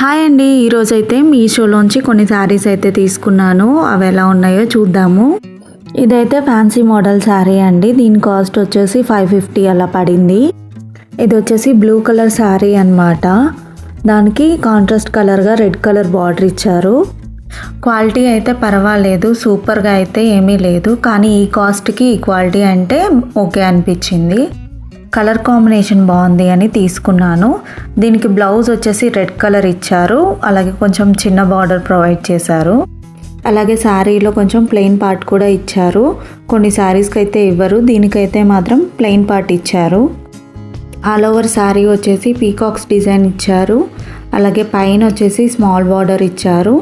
Hi అండి, ఈరోజైతే మీషోలోంచి కొన్ని శారీస్ అయితే తీసుకున్నాను. అవి ఎలా ఉన్నాయో చూద్దాము. ఇదైతే ఫ్యాన్సీ మోడల్ శారీ అండి. దీని కాస్ట్ వచ్చేసి 550 అలా పడింది. ఇది వచ్చేసి బ్లూ కలర్ శారీ అన్నమాట. దానికి కాంట్రాస్ట్ కలర్గా రెడ్ కలర్ బార్డర్ ఇచ్చారు. క్వాలిటీ అయితే పర్వాలేదు, సూపర్గా అయితే ఏమీ లేదు. కానీ ఈ కాస్ట్కి ఈ క్వాలిటీ అంటే ఓకే అనిపించింది. కలర్ కాంబినేషన్ బాగుంది అని తీసుకున్నాను. దీనికి బ్లౌజ్ వచ్చేసి రెడ్ కలర్ ఇచ్చారు. అలాగే కొంచెం చిన్న బార్డర్ ప్రొవైడ్ చేశారు. అలాగే శారీలో కొంచెం ప్లెయిన్ పార్ట్ కూడా ఇచ్చారు. కొన్ని శారీస్కి అయితే ఇవ్వరు, దీనికైతే మాత్రం ప్లెయిన్ పార్ట్ ఇచ్చారు. ఆల్ ఓవర్ శారీ వచ్చేసి పీకాక్స్ డిజైన్ ఇచ్చారు. అలాగే పైన వచ్చేసి స్మాల్ బార్డర్ ఇచ్చారు.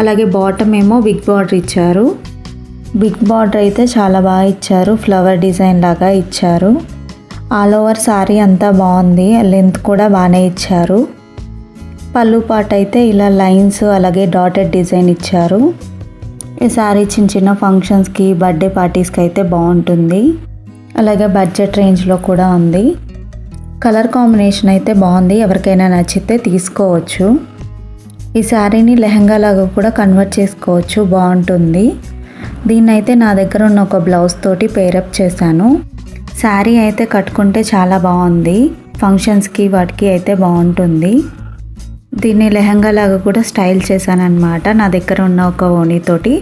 అలాగే బాటమ్ ఏమో బిగ్ బార్డర్ ఇచ్చారు. బిగ్ బార్డర్ అయితే చాలా బాగా ఇచ్చారు, ఫ్లవర్ డిజైన్ లాగా ఇచ్చారు. ఆల్ ఓవర్ శారీ అంతా బాగుంది, లెంత్ కూడా బాగానే ఇచ్చారు. పళ్ళు పార్ట్ అయితే ఇలా లైన్స్ అలాగే డాటెడ్ డిజైన్ ఇచ్చారు. ఈ శారీ చిన్న చిన్న ఫంక్షన్స్కి, బర్త్డే పార్టీస్కి అయితే బాగుంటుంది. అలాగే బడ్జెట్ రేంజ్లో కూడా ఉంది. కలర్ కాంబినేషన్ అయితే బాగుంది, ఎవరికైనా నచ్చితే తీసుకోవచ్చు. ఈ శారీని లెహంగా లాగా కూడా కన్వర్ట్ చేసుకోవచ్చు, బాగుంటుంది. దీన్ని అయితే నా దగ్గర ఉన్న ఒక బ్లౌజ్ తోటి పేరప్ చేశాను. శారీ అయితే కట్టుకుంటే చాలా బాగుంది, ఫంక్షన్స్కి వాటికి అయితే బాగుంటుంది. దీన్ని లెహంగా లాగా కూడా స్టైల్ చేశాను అనమాట. నా దగ్గర ఉన్న ఒక ఓణితోటి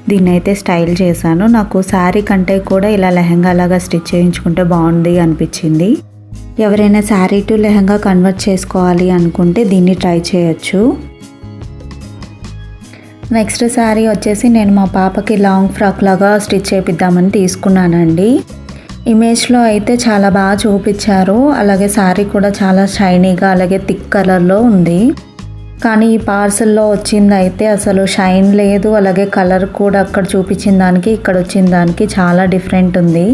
దీన్ని అయితే స్టైల్ చేశాను. నాకు శారీ కంటే కూడా ఇలా లెహంగా లాగా స్టిచ్ చేయించుకుంటే బాగుంది అనిపించింది. ఎవరైనా శారీ టు లెహంగా కన్వర్ట్ చేసుకోవాలి అనుకుంటే దీన్ని ట్రై చేయొచ్చు. నెక్స్ట్ శారీ వచ్చేసి నేను మా పాపకి లాంగ్ ఫ్రాక్ లాగా స్టిచ్ చేపిద్దామని తీసుకున్నానండి. ఇమేజ్లో అయితే చాలా బాగా చూపించారు. అలాగే శారీ కూడా చాలా షైనీగా అలాగే థిక్ కలర్లో ఉంది. కానీ ఈ పార్సల్లో వచ్చింది అయితే అసలు షైన్ లేదు. అలాగే కలర్ కూడా అక్కడ చూపించిన దానికి ఇక్కడ వచ్చిన దానికి చాలా డిఫరెంట్ ఉంది.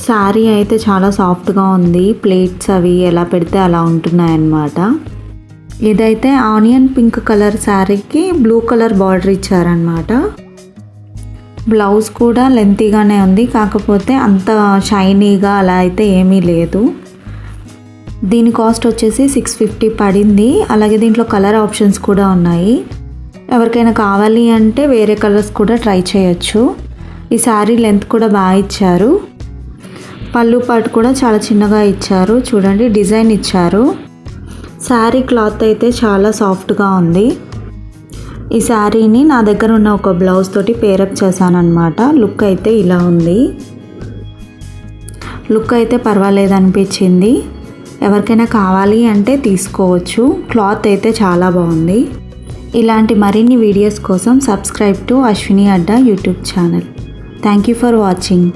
శారీ అయితే చాలా సాఫ్ట్గా ఉంది. ప్లేట్స్ అవి ఎలా పెడితే అలా ఉంటున్నాయన్నమాట. ఇదైతే ఆనియన్ పింక్ కలర్ శారీకి బ్లూ కలర్ బార్డర్ ఇచ్చారనమాట. బ్లౌజ్ కూడా లెంతీగానే ఉంది, కాకపోతే అంత షైనీగా అలా అయితే ఏమీ లేదు. దీని కాస్ట్ వచ్చేసి 650 పడింది. అలాగే దీంట్లో కలర్ ఆప్షన్స్ కూడా ఉన్నాయి. ఎవరికైనా కావాలి అంటే వేరే కలర్స్ కూడా ట్రై చేయొచ్చు. ఈ శారీ లెంత్ కూడా బాగా ఇచ్చారు. పళ్ళు పాటు కూడా చాలా చిన్నగా ఇచ్చారు, చూడండి డిజైన్ ఇచ్చారు. శారీ క్లాత్ అయితే చాలా సాఫ్ట్గా ఉంది. ఈ శారీని నా దగ్గర ఉన్న ఒక బ్లౌజ్ తోటి పేరప్ చేశాను అనమాట. లుక్ అయితే ఇలా ఉంది. లుక్ అయితే పర్వాలేదు అనిపించింది. ఎవరికైనా కావాలి అంటే తీసుకోవచ్చు. క్లాత్ అయితే చాలా బాగుంది. ఇలాంటి మరిన్ని వీడియోస్ కోసం subscribe to Ashwini Adda YouTube channel. Thank you for watching.